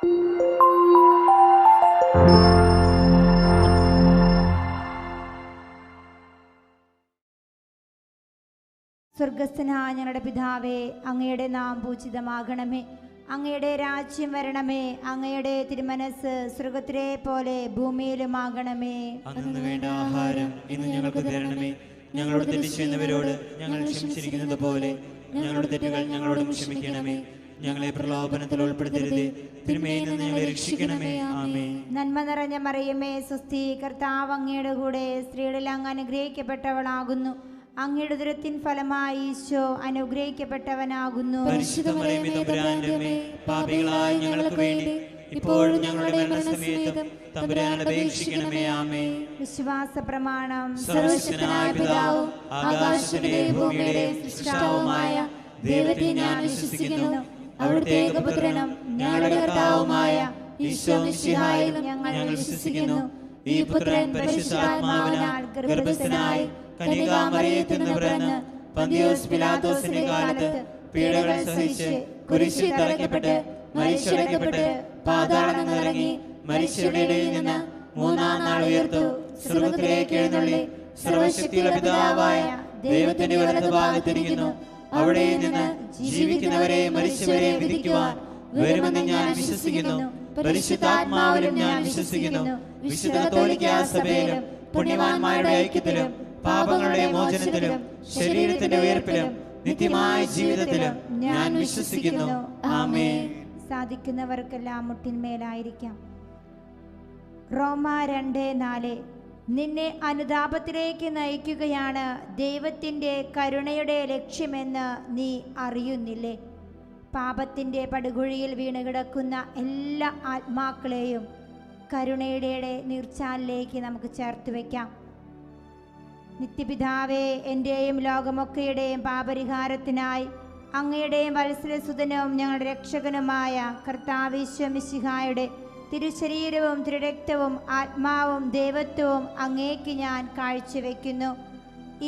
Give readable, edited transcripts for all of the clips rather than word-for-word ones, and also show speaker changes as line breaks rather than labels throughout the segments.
സ്വർഗസ്ഥനായ ഞങ്ങളുടെ പിതാവേ, അങ്ങയുടെ നാം പൂജിതമാകണമേ. അങ്ങയുടെ രാജ്യം വരണമേ. അങ്ങയുടെ തിരുമനസ് സ്വർഗത്തിലെ പോലെ ഭൂമിയിലുമാകണമേ.
അന്നു വേണ്ട ആഹാരം ഇന്ന് ഞങ്ങൾക്ക് തരണമേ. ഞങ്ങളോട് തെറ്റ് ചെയ്യുന്നവരോട് ഞങ്ങൾ ക്ഷമിച്ചിരിക്കുന്നത് പോലെ ഞങ്ങളുടെ തെറ്റുകൾ ഞങ്ങളോടും ക്ഷമിക്കണമേ. ഞങ്ങളെ പ്രലോഭനത്തിൽ ഉൾപ്പെടുത്തരുതേ, തിന്മയിൽ നിന്ന് ഞങ്ങളെ രക്ഷിക്കണമേ. ആമേൻ.
നന്മ നിറഞ്ഞ മറിയമേ, സ്വസ്തി, കർത്താവ് അങ്ങയുടെ കൂടെ, സ്ത്രീകളിൽ അങ്ങ് അനുഗ്രഹിക്കപ്പെട്ടവളാകുന്നു. അങ്ങയുടെ ഉദരത്തിൻ ഫലമായി ഈശോ അനുഗ്രഹിക്കപ്പെട്ടവനാകുന്നു.
പാപികളായ ഞങ്ങൾക്ക് വേണ്ടി ഇപ്പോഴും ഞങ്ങളുടെ മരണസമയത്തും തമ്പുരാനോട് അപേക്ഷിക്കണമേ. ആമേൻ.
വിശ്വാസ പ്രമാണം.
സർവ്വശക്തനായ പിതാവും ആകാശത്തിന്റെയും ഭൂമിയുടെയും സൃഷ്ടാവുമായ ദൈവത്തെ ഞാൻ വിശ്വസിക്കുന്നു. അവിടുത്തെ ഏകപുത്രനും ഞങ്ങളുടെ കർത്താവുമായ ഈശോ മിശിഹായിലും ഞങ്ങൾ വിശ്വസിക്കുന്നു. ഈ പുത്രൻ പരിശുദ്ധാത്മാവിനാൽ ഗർഭസ്ഥനായി കന്യകാമറിയത്തിൽ നിന്ന് പിറന്ന് പന്തിയോസ് പിലാത്തോസിന്റെ കാലത്ത് പീഡകൾ സഹിച്ച് കുരിശിൽ തറയ്ക്കപ്പെട്ട് മരിച്ചടക്കപ്പെട്ട് പാതാളത്തിൽ ഇറങ്ങി മരിച്ചവരുടെ ഇടയിൽ നിന്ന് മൂന്നാം നാൾ ഉയർത്തു സ്വർഗ്ഗത്തിലേക്ക് എഴുന്നള്ളി സർവശക്തിയുള്ള പിതാവായ ദൈവത്തിന്റെ വലതുഭാഗത്തിരിക്കുന്നു. അവിടെ നിന്ന് ജീവിക്കുന്നവരെ മരിച്ചവരെ വിധിക്കുവാൻ വരുമെന്ന് ഞാൻ വിശ്വസിക്കുന്നു. പരിശുദ്ധാത്മാവിലും ഞാൻ വിശ്വസിക്കുന്നു. വിശുദ്ധ കത്തോലിക്കാ സഭയിലും പുണ്യവാന്മാരുടെ ഐക്യത്തിലും പാപങ്ങളുടെ മോചനത്തിലും ശരീരത്തിന്റെ ഉയർപ്പിലും നിത്യമായ ജീവിതത്തിലും ഞാൻ വിശ്വസിക്കുന്നു. ആമേൻ.
സാധിക്കുന്നവർക്കെല്ലാം മുട്ടിന്മേലായിരിക്കാം. റോമ 2:4. നിന്നെ അനുതാപത്തിലേക്ക് നയിക്കുകയാണ് ദൈവത്തിൻ്റെ കരുണയുടെ ലക്ഷ്യമെന്ന് നീ അറിയുന്നില്ലേ? പാപത്തിൻ്റെ പടുകുഴിയിൽ വീണുകിടക്കുന്ന എല്ലാ ആത്മാക്കളെയും കരുണയുടെ നീർച്ചാലിലേക്ക് നമുക്ക് ചേർത്ത് വയ്ക്കാം. നിത്യപിതാവേ, എൻ്റെയും ലോകമൊക്കെയുടെയും പാപരിഹാരത്തിനായി അങ്ങയുടെയും വത്സലസുതനും ഞങ്ങളുടെ രക്ഷകനുമായ കർത്താവീശോ മിശിഹായുടെ തിരുശരീരവും തിരുരക്തവും ആത്മാവും ദൈവത്വവും അങ്ങേക്ക് ഞാൻ കാഴ്ചവെക്കുന്നു.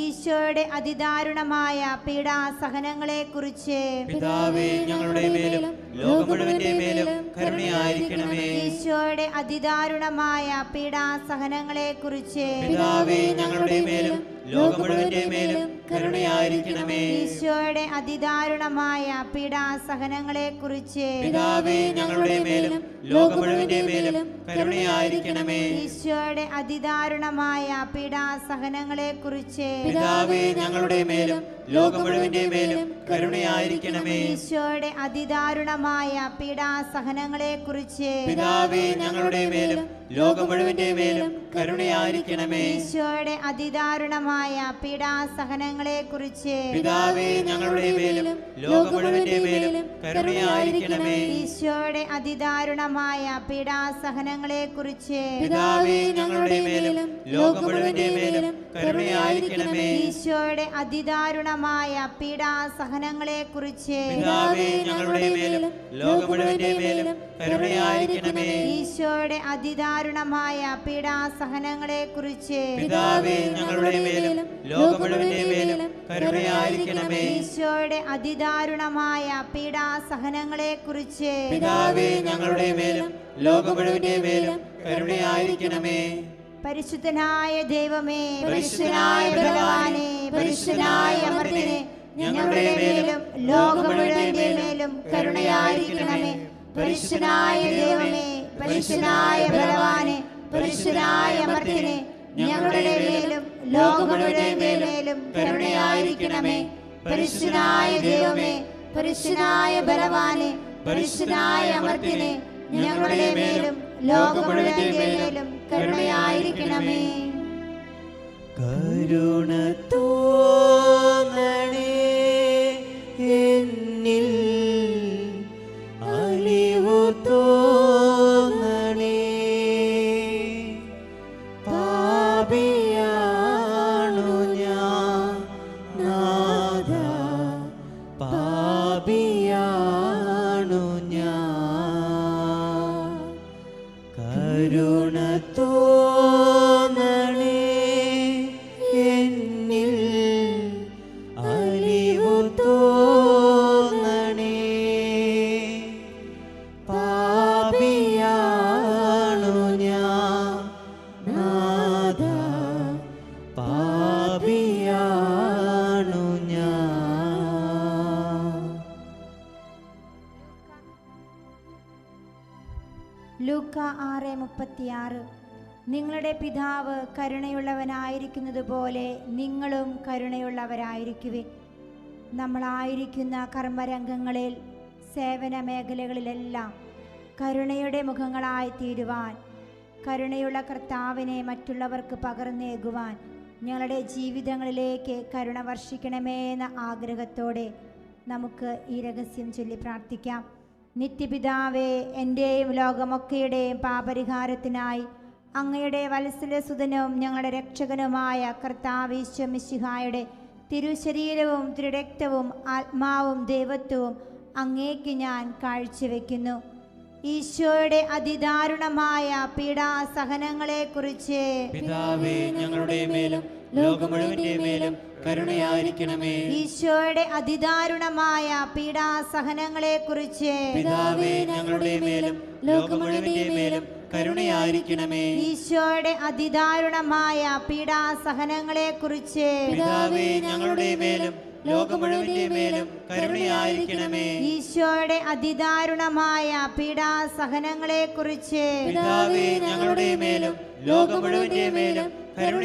ഈശോയുടെ അതിദാരുണമായ പീഡാസഹനങ്ങളെക്കുറിച്ച്
പിതാവേ, ഞങ്ങളുടെ മേലും ലോകം മുഴുവന്റെ മേലും കരുണയായിരിക്കണമേ.
ഈശോയുടെ അതിദാരുണമായ പീഡാസഹനങ്ങളെക്കുറിച്ച്
പിതാവേ, ഞങ്ങളുടെ മേലും ലോകം മുഴുവന്റെ മേലും കരുണയായിരിക്കണമേ.
ഈശോയുടെ അതിദാരുണമായ പീഡാസഹനങ്ങളെക്കുറിച്ച്
പിതാവേ, ഞങ്ങളുടെ മേലും ലോകം മുഴുവന്റെ മേലും കരുണയായിരിക്കണമേ.
ഈശോയുടെ അതിദാരുണമായ പീഡാസഹനങ്ങളെക്കുറിച്ച്
പിതാവേ, ഞങ്ങളുടെ മേലും ലോകം മുഴുവന്റെ മേലും കരുണയായിരിക്കണമേ.
ഈശോയുടെ അതിദാരുണമായ പീഡാസഹനങ്ങളെക്കുറിച്ച്
പിതാവേ, ഞങ്ങളുടെ മേലും ലോകം മുഴുവന്റെ മേലും കരുണയായിരിക്കണമേ.
ഈശോയുടെ അതിദാരുണമായ പീഡാസഹനങ്ങളെക്കുറിച്ച്
പിതാവേ, ഞങ്ങളുടെ മേലും ലോകം മുഴുവന്റെ മേലും കരുണയായിരിക്കണമേ.
ഈശോയുടെ അതിദാരുണമായ പീഡാസഹനങ്ങളെക്കുറിച്ച്
പിതാവേ, ഞങ്ങളുടെ മേലും ലോകം മുഴുവന്റെ മേലും കരുണയായിരിക്കണമേ.
ഈശോയുടെ അതിദാരുണമായ പീഡാസഹനങ്ങളെക്കുറിച്ച്
പിതാവേ, ഞങ്ങളുടെ മേലും ലോകം മുഴുവന്റെ മേലും കരുണയായിരിക്കണമേ.
ഈശോയുടെ അതിദാരുണമായ പീഡാസഹനങ്ങളെക്കുറിച്ച്
പിതാവേ, ഞങ്ങളുടെ മേലും ലോകം മുഴുവന്റെ മേലും കരുണയായിരിക്കണമേ.
ഈശോയുടെ അതിദാരുണമായ പീഡാസഹനങ്ങളെക്കുറിച്ച്
പിതാവേ, ഞങ്ങളുടെ മേലും ലോകം മുഴുവന്റെ മേലും കരുണയായിരിക്കണമേ.
പരിശുദ്ധനായ ദൈവമേ,
പരിശുദ്ധനായ
ബലവാനേ, പരിശുദ്ധനായ അമർത്യനേ, ഞങ്ങളുടെ മേലും ലോകം മുഴുവന്റെ മേലും കരുണയായിരിക്കണമേ. പരിശുദ്ധനായ ദൈവമേ, പരിശുദ്ധനായ ബലവാനേ, പരിശുദ്ധനായ അമർത്യനേ, ഞങ്ങളുടെ മേലും ലോകം മുഴുവന്റെ മേലും കരുണയായിരിക്കണമേ. പരിശുദ്ധനായ ദൈവമേ, പരിശുദ്ധനായ ബലവാനേ, പരിശുദ്ധനായ അമർത്യനേ, ഞങ്ങളുടെ മേലും ലോകം മുഴുവന്റെ മേലും കരുണയായിരിക്കണമേ.
കരുണ തോന്നണേ എന്നിൽ, അലിവു തോന്നണേ. പാപിയാണു ഞാൻ നാഥാ, പാപിയാണു ഞാൻ. കരുണ തോന്നണേ എന്നിൽ, അലിവു തോന്നണേ. പാപി
ലൂക്ക 6:36. നിങ്ങളുടെ പിതാവ് കരുണയുള്ളവനായിരിക്കുന്നത് പോലെ നിങ്ങളും കരുണയുള്ളവരായിരിക്കുവിൻ. നമ്മളായിരിക്കുന്ന കർമ്മരംഗങ്ങളിൽ, സേവന മേഖലകളിലെല്ലാം കരുണയുടെ മുഖങ്ങളായി തീരുവാൻ, കരുണയുള്ള കർത്താവിനെ മറ്റുള്ളവർക്ക് പകർന്നേകുവാൻ ഞങ്ങളുടെ ജീവിതങ്ങളിലേക്ക് കരുണ വർഷിക്കണമേ എന്ന ആഗ്രഹത്തോടെ നമുക്ക് ഈ രഹസ്യം ചൊല്ലി പ്രാർത്ഥിക്കാം. നിത്യപിതാവേ, എൻ്റെയും ലോകമൊക്കെയുടെയും പാപരിഹാരത്തിനായി അങ്ങയുടെ വത്സലസുതനും ഞങ്ങളുടെ രക്ഷകനുമായ കർത്താവ് ഈശോ മിശിഹായുടെ തിരുശരീരവും തിരുരക്തവും ആത്മാവും ദൈവത്വവും അങ്ങേക്ക് ഞാൻ കാഴ്ചവെക്കുന്നു. ഈശോയുടെ അതിദാരുണമായ പീഡാസഹനങ്ങളെക്കുറിച്ച്
പിതാവേ, ഞങ്ങളുടെ മേലും ലോകം മുഴുവന്റെ മേലും കരുണയായിരിക്കണമേ.
ഈശോയുടെ അതിദാരുണമായ പീഡാസഹനങ്ങളെക്കുറിച്ച്
പിതാവേ, ഞങ്ങളുടെ മേലും ലോകം മുഴുവന്റെ മേലും കരുണയായിരിക്കണമേ.
ഈശോയുടെ അതിദാരുണമായ പീഡാസഹനങ്ങളെക്കുറിച്ച്
പിതാവേ, ഞങ്ങളുടെ മേലും ലോകം മുഴുവന്റെ മേലും കരുണയായിരിക്കണമേ.
ഈശോയുടെ അതിദാരുണമായ പീഡാസഹനങ്ങളെക്കുറിച്ച്
പിതാവേ, ഞങ്ങളുടെ മേലും ലോകം മുഴുവന്റെ മേലും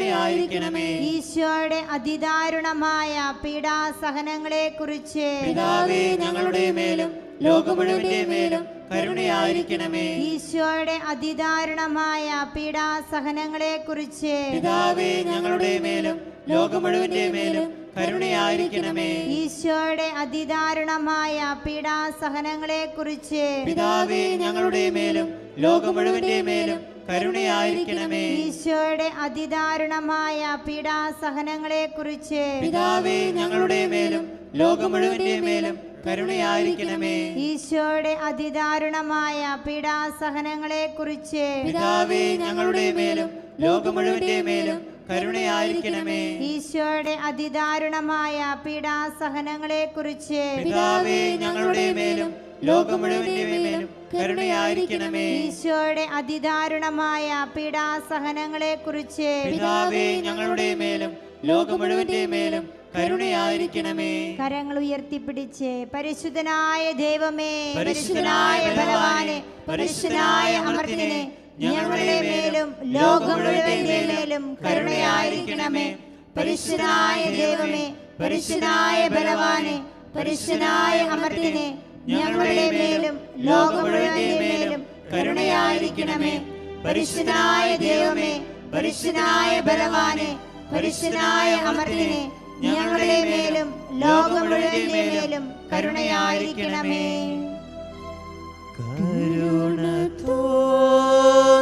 കരുണയായിരിക്കണമേ.
ഈശോയുടെ അതിദാരുണമായ പീഡാസഹനങ്ങളെക്കുറിച്ച്
പിതാവേ, ഞങ്ങളുടെ മേലും ലോകം മുഴുവന്റെ മേലും കരുണയായിരിക്കണമേ.
ഈശോയുടെ അതിദാരുണമായ പീഡാസഹനങ്ങളെക്കുറിച്ച്
പിതാവേ, ഞങ്ങളുടെ മേലും ലോകം മുഴുവന്റെ മേലും കരുണയായിരിക്കണമേ.
ഈശോയുടെ അതിദാരുണമായ പീഡാസഹനങ്ങളെക്കുറിച്ച്
പിതാവേ, ഞങ്ങളുടെ മേലും ലോകം മുഴുവന്റെ മേലും കരുണയായിരിക്കണമേ.
ഈശോയുടെ അതിദാരുണമായ പീഡാസഹനങ്ങളെക്കുറിച്ച്
പിതാവേ, ഞങ്ങളുടെ മേലും ലോകം മുഴുവന്റെ മേലും കരുണയായിരിക്കണമേ.
ഈശോയുടെ അതിദാരുണമായ പീഡാസഹനങ്ങളെക്കുറിച്ച്
പിതാവേ, ഞങ്ങളുടെ മേലും ലോകം മുഴുവന്റെ മേലും കരുണയായിരിക്കണമേ.
ഈശോയുടെ അതിദാരുണമായ പീഡാസഹനങ്ങളെക്കുറിച്ച്
പിതാവേ, ഞങ്ങളുടെ മേലും ലോകം മുഴുവന്റെ മേലും കരുണയായിരിക്കണമേ.
ഈശോയുടെ അതിദാരുണമായ പീഡാസഹനങ്ങളെക്കുറിച്ച്
പിതാവേ, ഞങ്ങളുടെ മേലും ലോകം മുഴുവന്റെ മേലും കരുണയായിരിക്കണമേ.
കരങ്ങൾ ഉയർത്തിപ്പിടിച്ച് പരിശുദ്ധനായ ദൈവമേ,
പരിശുദ്ധനായ ബലവാനെ, പരിശുദ്ധനായ അമർത്യനെ,
ഞങ്ങളുടെ മേലും ലോകം മുഴുവന്റെ മേലും കരുണയായിരിക്കണമേ. പരിശുദ്ധനായ ദൈവമേ, പരിശുദ്ധനായ ബലവാനെ, പരിശുദ്ധനായ അമർത്യനെ, ഞങ്ങളുടെ മേലും ലോകം മുഴുവന്റെ മേലും കരുണയായിരിക്കണമേ. പരിശുദ്ധനായ ദൈവമേ, പരിശുദ്ധനായ ബലവാനെ, പരിശുദ്ധനായ അമർത്യനെ, ഞങ്ങളുടെ മേലും ലോകം മുഴുവന്റെ മേലും കരുണയായിരിക്കണമേ.
കരുണ തോന്നണേ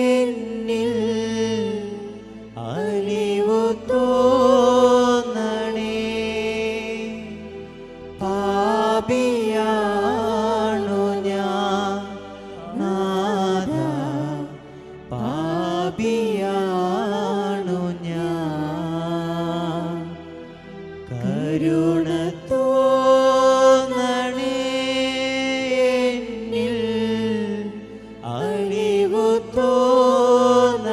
എന്നിൽ, അലിവു തോന്നണേ. പാപിയാണു ഞാൻ നാഥാ, പാപിയാണു ഞാൻ. കരുണ തോന്നണേ എന്നിൽ, അലിവു തോന്നണേ.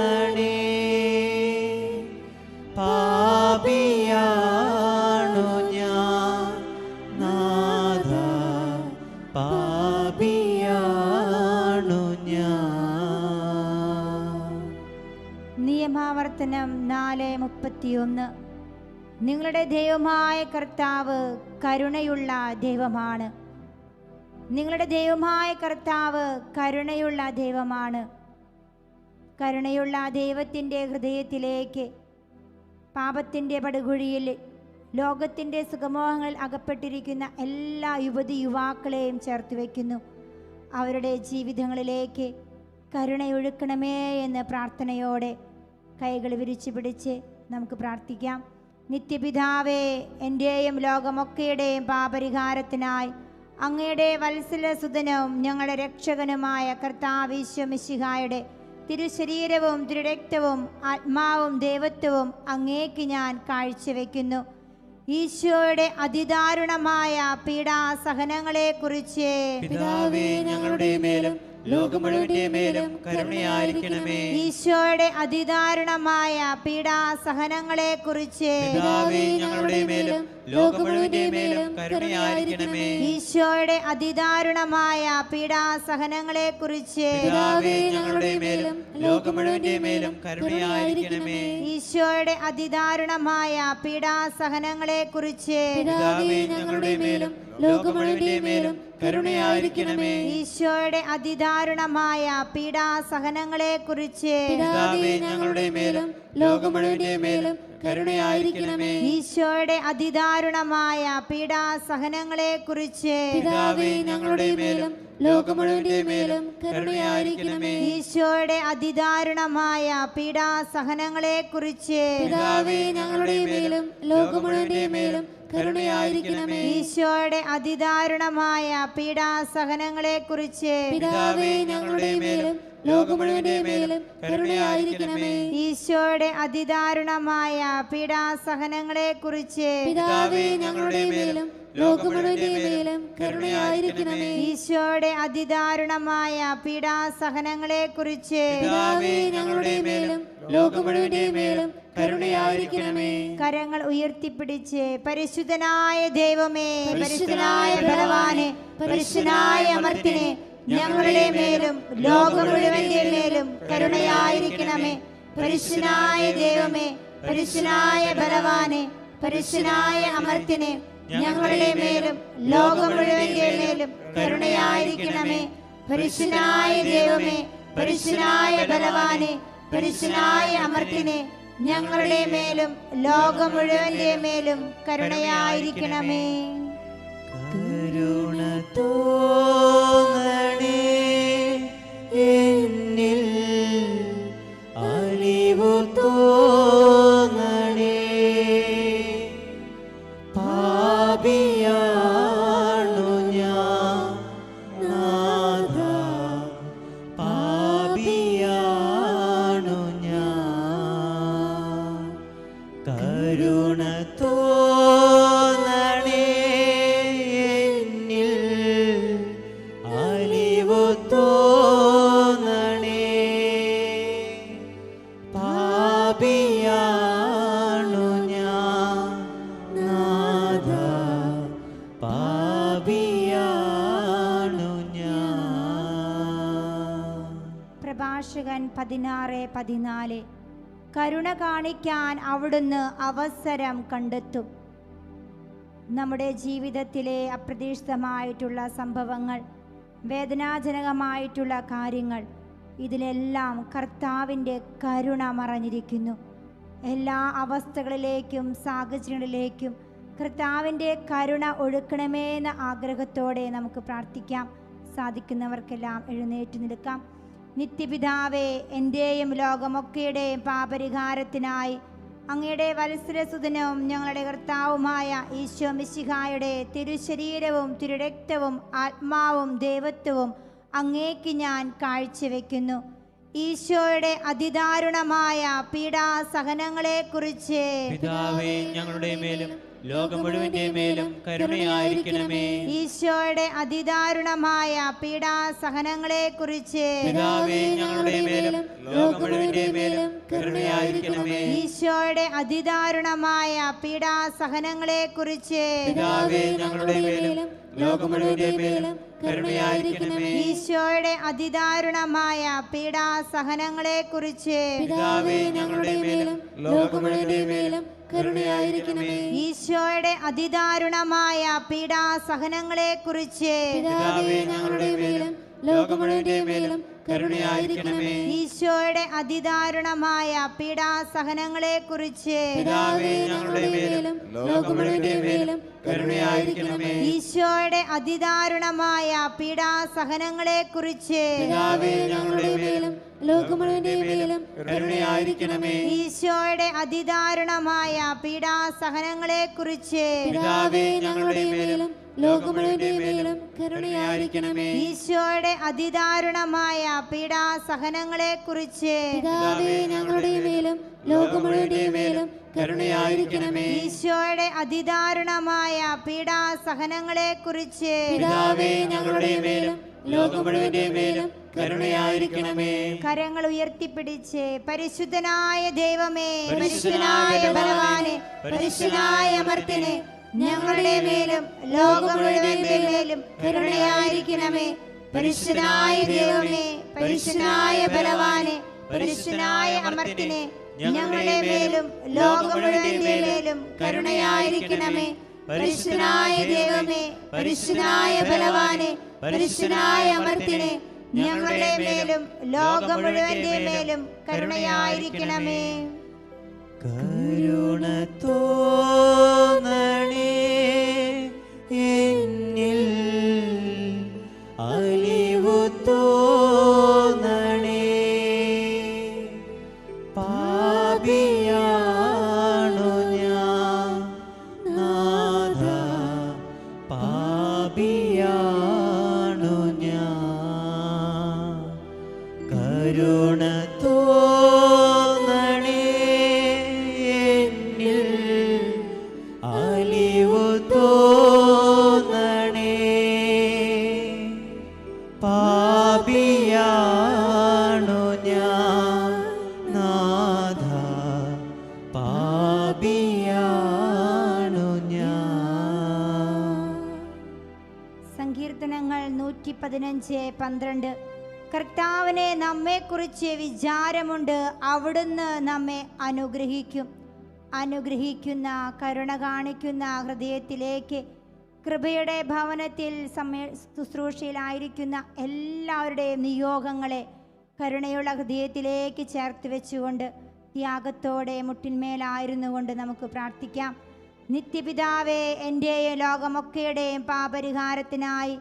പാപിയാണു ഞാൻ നാഥാ, പാപിയാണു ഞാൻ.
നിയമാവർത്തനം 4:31. നിങ്ങളുടെ ദൈവമായ കർത്താവ് കരുണയുള്ള ദൈവമാണ്. നിങ്ങളുടെ ദൈവമായ കർത്താവ് കരുണയുള്ള ദൈവമാണ്. കരുണയുള്ള ദൈവത്തിൻ്റെ ഹൃദയത്തിലേക്ക് പാപത്തിൻ്റെ പടുകുഴിയിൽ ലോകത്തിൻ്റെ സുഖമോഹങ്ങളിൽ അകപ്പെട്ടിരിക്കുന്ന എല്ലാ യുവതി യുവാക്കളെയും ചേർത്ത് വയ്ക്കുന്നു. അവരുടെ ജീവിതങ്ങളിലേക്ക് കരുണയൊഴുക്കണമേ എന്ന പ്രാർത്ഥനയോടെ കൈകൾ വിരിച്ചു പിടിച്ച് നമുക്ക് പ്രാർത്ഥിക്കാം. നിത്യപിതാവേ, എൻ്റെയും ലോകമൊക്കെയുടെയും പാപരിഹാരത്തിനായി അങ്ങയുടെ വത്സലസുതനും ഞങ്ങളുടെ രക്ഷകനുമായ കർത്താവ് ഈശോ മിശിഹായുടെ തിരുശരീരവും തിരുരക്തവും ആത്മാവും ദൈവത്വവും അങ്ങേക്ക് ഞാൻ കാഴ്ചവെക്കുന്നു. ഈശോയുടെ അതിദാരുണമായ പീഡാസഹനങ്ങളെക്കുറിച്ച്
പിതാവേ, ഞങ്ങളുടെ മേലും ലോകം മുഴുവന്റെ മേലും കരുണയായിരിക്കണമേ.
ഈശോയുടെ അതിദാരുണമായ പീഡാസഹനങ്ങളെക്കുറിച്ച്
പിതാവേ, ഞങ്ങളുടെ മേലും ലോകം മുഴുവന്റെ മേലും കരുണയായിരിക്കണമേ.
ഈശോയുടെ അതിദാരുണമായ പീഡാസഹനങ്ങളെ കുറിച്ച്
പിതാവേ, ഞങ്ങളുടെ മേലും ലോകം മുഴുവന്റെ മേലും കരുണയായിരിക്കണമേ.
ഈശോയുടെ അതിദാരുണമായ പീഡാസഹനങ്ങളെ കുറിച്ച്
പിതാവേ, ഞങ്ങളുടെ മേലും ലോകം മുഴുവന്റെ മേലും കരുണയായിരിക്കണമേ.
ഈശോയുടെ അതിദാരുണമായ പീഡാസഹനങ്ങളെ കുറിച്ച്
പിതാവേ, ഞങ്ങളുടെ മേലും ലോകം മുഴുവന്റെ മേലും കരുണയായിരിക്കണമേ.
ഈശോയുടെ അതിദാരുണമായ പീഡാസഹനങ്ങളെ കുറിച്ച്
പിതാവേ, ഞങ്ങളുടെ മേലും ലോകം മുഴുവന്റെ മേലും കരുണയായിരിക്കണമേ.
ഈശോയുടെ അതിദാരുണമായ പീഡാസഹനങ്ങളെ കുറിച്ച്
പിതാവേ, ഞങ്ങളുടെ മേലും ലോകം മുഴുവന്റെ മേലും കരുണയായിരിക്കണമേ.
ഈശോയുടെ അതിദാരുണമായ പീഡാസഹനങ്ങളെ കുറിച്ച്
പിതാവേ, ഞങ്ങളുടെ മേലും ലോകം മുഴുവന്റെ മേലും കരുണയായിരിക്കണമേ.
ഈശോയുടെ അതിദാരുണമായ പീഡാസഹനങ്ങളെ കുറിച്ച്
പിതാവേ, ഞങ്ങളുടെ മേലും ലോകം മുഴുവന്റെ മേലും കരുണയായിരിക്കണമേ.
ഈശോയുടെ അതിദാരുണമായ പീഡാസഹനങ്ങളെ കുറിച്ച്
പിതാവേ, ഞങ്ങളുടെ മേലും ലോകം മുഴുവന്റെ മേലും കരുണയായിരിക്കണമേ.
കരങ്ങൾ ഉയർത്തിപ്പിടിച്ച് പരിശുദ്ധനായ ദൈവമേ, പരിശുദ്ധനായ ബലവാനെ, പരിശുദ്ധനായ അമർത്തിനെ, ഞങ്ങളുടെ മേലും ലോകം മുഴുവന്റെ മേലും കരുണയായിരിക്കണമേ. പരിശുദ്ധനായ ദൈവമേ, പരിശുദ്ധനായ ബലവാനെ, പരിശുദ്ധനായ അമർത്തിനെ, ഞങ്ങളുടെ മേലും ലോകം മുഴുവന്റെ മേലും കരുണയായിരിക്കണമേ. പരിശുദ്ധനായ ദൈവമേ, പരിശുദ്ധനായ ബലവാനെ, പരിശുദ്ധനായ അമർത്തിനെ, ഞങ്ങളുടെ മേലും ലോകം മുഴുവന്റെ മേലും കരുണയായിരിക്കണമേ.
കരുണ തോന്നണേ എന്നിൽ, അലിവു തോന്നണേ. പാപിയാണു ഞാൻ നാഥാ, പാപിയാണു ഞാൻ. കരുണ തോന്നണേ എന്നിൽ, അലിവു തോന്നണേ. പാപിയാണു ഞാൻ നാഥാ, പാപിയാണു ഞാൻ.
പ്രഭാഷകൻ 16:14. കരുണ കാണിക്കാൻ അവിടുന്ന് അവസരം കണ്ടെത്തും. നമ്മുടെ ജീവിതത്തിലെ അപ്രതീക്ഷിതമായിട്ടുള്ള സംഭവങ്ങൾ, വേദനാജനകമായിട്ടുള്ള കാര്യങ്ങൾ, ഇതിലെല്ലാം കർത്താവിൻ്റെ കരുണ മറഞ്ഞിരിക്കുന്നു. എല്ലാ അവസ്ഥകളിലേക്കും സാഹചര്യങ്ങളിലേക്കും കർത്താവിൻ്റെ കരുണ ഒഴുക്കണമേ എന്ന ആഗ്രഹത്തോടെ നമുക്ക് പ്രാർത്ഥിക്കാം. സാധിക്കുന്നവർക്കെല്ലാം എഴുന്നേറ്റ് നിൽക്കാം. നിത്യപിതാവേ, എൻ്റെയും ലോകമൊക്കെയുടെയും പാപരിഹാരത്തിനായി അങ്ങയുടെ വത്സരസുതനും ഞങ്ങളുടെ കർത്താവുമായ ഈശോ മിശിഹായുടെ തിരുശരീരവും തിരുരക്തവും ആത്മാവും ദൈവത്വവും അങ്ങേക്ക് ഞാൻ കാഴ്ചവെക്കുന്നു. ഈശോയുടെ അതിദാരുണമായ പീഡാസഹനങ്ങളെക്കുറിച്ച്
പിതാവേ, ഞങ്ങളുടെ മേലും ലോകം മുഴുവന്റെ മേലും കരുണയായിരിക്കണമേ.
ഈശോയുടെ അതിദാരുണമായ പീഡാസഹനങ്ങളെക്കുറിച്ച്
പിതാവേ, ഞങ്ങളുടെ മേലും ലോകം മുഴുവന്റെ മേലും കരുണയായിരിക്കണമേ.
ഈശോയുടെ അതിദാരുണമായ പീഡാസഹനങ്ങളെക്കുറിച്ച്
പിതാവേ, ഞങ്ങളുടെ മേലും ലോകം മുഴുവന്റെ മേലും കരുണയായിരിക്കണമേ.
ഈശോയുടെ അതിദാരുണമായ പീഡാസഹനങ്ങളെക്കുറിച്ച്
പിതാവേ, ഞങ്ങളുടെ മേലും ലോകം മുഴുവന്റെ മേലും കരുണയായിരിക്കണമേ.
ഈശോയുടെ അതിദാരുണമായ പീഡാസഹനങ്ങളെക്കുറിച്ച്
പിതാവേ, ഞങ്ങളുടെ മേലും ലോകം മുഴുവന്റെ മേലും കരുണയായിരിക്കണമേ.
ഈശോയുടെ അതിദാരുണമായ പീഡാസഹനങ്ങളെക്കുറിച്ച്
പിതാവേ, ഞങ്ങളുടെ മേലും ലോകം മുഴുവന്റെ മേലും കരുണയായിരിക്കണമേ.
ഈശോയുടെ അതിദാരുണമായ പീഡാസഹനങ്ങളെക്കുറിച്ച്
പിതാവേ, ഞങ്ങളുടെ മേലും ലോകം മുഴുവന്റെ മേലും കരുണയായിരിക്കണമേ.
ഈശോയുടെ അതിദാരുണമായ പീഡാസഹനങ്ങളെക്കുറിച്ച്
പിതാവേ, ഞങ്ങളുടെ മേലും ലോകം മുഴുവന്റെ മേലും കരുണയായിരിക്കണമേ.
ഈശോയുടെ അതിദാരുണമായ പീഡാസഹനങ്ങളെക്കുറിച്ച്
പിതാവേ, ഞങ്ങളുടെ മേലും ലോകം മുഴുവന്റെ മേലും കരുണയായിരിക്കണമേ.
ഈശോയുടെ അതിദാരുണമായ പീഡാസഹനങ്ങളെക്കുറിച്ച്
പിതാവേ, ഞങ്ങളുടെ മേലും ലോകം മുഴുവന്റെ മേലും കരുണയായിരിക്കണമേ.
കരങ്ങൾ ഉയർത്തിപ്പിടിച്ച് പരിശുദ്ധനായ ദൈവമേ,
പരിശുദ്ധനായ
പരിശുദ്ധനായ ബലവാനെ, പരിശുദ്ധനായ അമർത്തിനെ, ഞങ്ങളുടെ മേലും ലോകം മുഴുവന്റെ മേലും കരുണയായിരിക്കണമേ. പരിശുദ്ധനായ ദൈവമേ, പരിശുദ്ധനായ ബലവാനെ, പരിശുദ്ധനായ അമർത്തിനെ, ഞങ്ങളുടെ മേലും ലോകം മുഴുവന്റെ മേലും കരുണയായിരിക്കണമേ. പരിശുദ്ധനായ ദൈവമേ, പരിശുദ്ധനായ ബലവാനെ, പരിശുദ്ധനായ അമർത്തിനെ, ഞങ്ങളുടെ മേലും ലോകം മുഴുവന്റെ മേലും കരുണയായിരിക്കണമേ.
കരുണ തോന്നണേ എന്നിൽ, അലിവു തോന്നണേ. പാപിയാണു ഞാൻ നാഥ, പാപിയാണു ഞാൻ. കരുണ തോന്നണേ എന്നിൽ, അലിവു തോന്നണേ. പാപിയാണു ഞാൻ നാഥ, പാപിയാണു ഞാൻ.
സങ്കീർത്തനങ്ങൾ 115:12. കർത്താവിനെ നമ്മെക്കുറിച്ച് വിചാരമുണ്ട്, അവിടുന്ന് നമ്മെ അനുഗ്രഹിക്കും. അനുഗ്രഹിക്കുന്ന, കരുണ കാണിക്കുന്ന ഹൃദയത്തിലേക്ക് കൃപയുടെ ഭവനത്തിൽ ശുശ്രൂഷയിലായിരിക്കുന്ന എല്ലാവരുടെയും നിയോഗങ്ങളെ കരുണയുള്ള ഹൃദയത്തിലേക്ക് ചേർത്ത് വെച്ചുകൊണ്ട് ത്യാഗത്തോടെ മുട്ടിന്മേലായിരുന്നു കൊണ്ട് നമുക്ക് പ്രാർത്ഥിക്കാം. നിത്യപിതാവേ, എൻ്റെയും ലോകമൊക്കെയുടെയും പാപരിഹാരത്തിനായി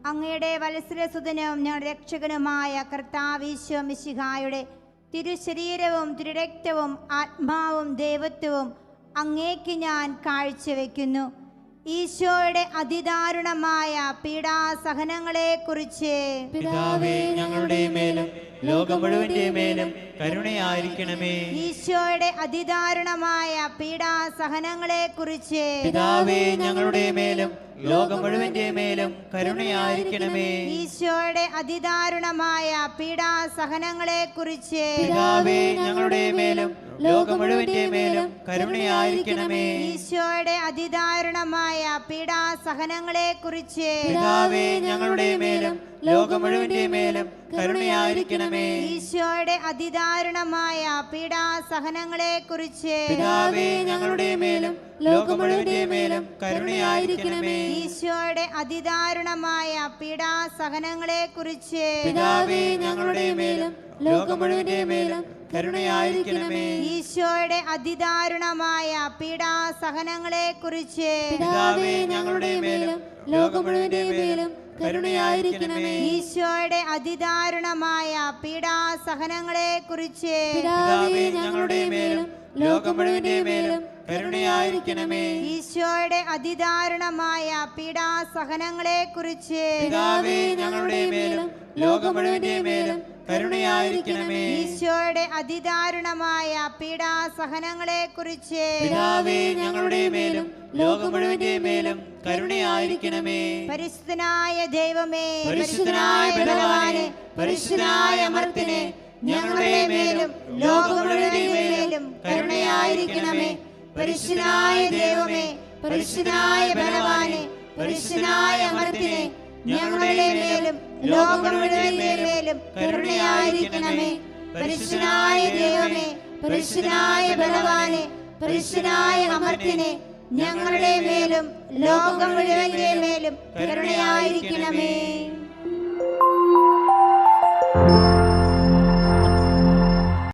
അങ്ങയുടെ വത്സരസുതനും ഞങ്ങളുടെ രക്ഷകനുമായ കർത്താവീശോ മിശിഹായുടെ തിരുശരീരവും തിരുരക്തവും ആത്മാവും ദൈവത്വവും അങ്ങേക്ക് ഞാൻ കാഴ്ചവെക്കുന്നു. ഈശോയുടെ അതിദാരുണമായ പീഡാസഹനങ്ങളെക്കുറിച്ച്
പിതാവേ, ഞങ്ങളുടെ മേലും ലോകം മുഴുവന്റെ മേലും കരുണയായിരിക്കണമേ.
ഈശോയുടെ അതിദാരുണമായ പീഡാസഹനങ്ങളെക്കുറിച്ച്
പിതാവേ, ഞങ്ങളുടെ മേലും ലോകം മുഴുവന്റെ മേലും കരുണയായിരിക്കണമേ.
ഈശോയുടെ അതിദാരുണമായ പീഡാസഹനങ്ങളെക്കുറിച്ച്
പിതാവേ, ഞങ്ങളുടെ മേലും ലോകം മുഴുവന്റെ മേലും കരുണയായിരിക്കണമേ.
ഈശോയുടെ അതിദാരുണമായ പീഡാസഹനങ്ങളെക്കുറിച്ച്
പിതാവേ, ഞങ്ങളുടെ മേലും ലോകം മുഴുവന്റെ മേലും കരുണയായിരിക്കണമേ.
ഈശോയുടെ അതിദാരുണമായ പീഡാസഹനങ്ങളെക്കുറിച്ച്
പിതാവേ, ഞങ്ങളുടെ മേലും ലോകം മുഴുവന്റെ മേലും കരുണയായിരിക്കണമേ.
ഈശോയുടെ അതിദാരുണമായ പീഡാസഹനങ്ങളെക്കുറിച്ച്
പിതാവേ, ഞങ്ങളുടെ മേലും ലോകം മുഴുവന്റെ മേലും കരുണയായിരിക്കണമേ.
ഈശോയുടെ അതിദാരുണമായ പീഡാസഹനങ്ങളെക്കുറിച്ച്
പിതാവേ, ഞങ്ങളുടെ മേലും ലോകം മുഴുവന്റെ മേലും കരുണയായിരിക്കണമേ.
ഈശോയുടെ അതിദാരുണമായ പീഡാസഹനങ്ങളെക്കുറിച്ച്
പിതാവേ, ഞങ്ങളുടെ മേലും ലോകം മുഴുവന്റെ മേലും കരുണയായിരിക്കണമേ.
ഈശോയുടെ അതിദാരുണമായ പീഡാസഹനങ്ങളെക്കുറിച്ച്
പിതാവേ, ഞങ്ങളുടെ മേലും ലോകം മുഴുവന്റെ മേലും കരുണയായിരിക്കണമേ.
ഈശോയുടെ അതിദാരുണമായ പീഡാസഹനങ്ങളെക്കുറിച്ച്
പിതാവേ, ഞങ്ങളുടെ മേലും ലോകം മുഴുവന്റെ മേലും കരുണയായിരിക്കണമേ.
പരിശുദ്ധനായ ദൈവമേ,
പരിശുദ്ധനായ ബലവാനെ, പരിശുദ്ധനായ അമർത്തിനെ, ഞങ്ങളുടെ മേലും ലോകം മുഴുവന്റെ മേലും കരുണയായിരിക്കണമേ.
പരിശുദ്ധനായ ദൈവമേ, പരിശുദ്ധനായ ബലവാനെ, പരിശുദ്ധനായ അമർത്തിനെ, ഞങ്ങളുടെ മേലും ലോകം മുഴുവന്റെ മേലും കരുണയായിരിക്കണമേ. പരിശുദ്ധനായ ദൈവമേ, പരിശുദ്ധനായ ബലവാനെ, പരിശുദ്ധനായ അമർത്തിനെ, ഞങ്ങളുടെ മേലും ലോകം മുഴുവന്റെ മേലും കരുണയായിരിക്കണമേ.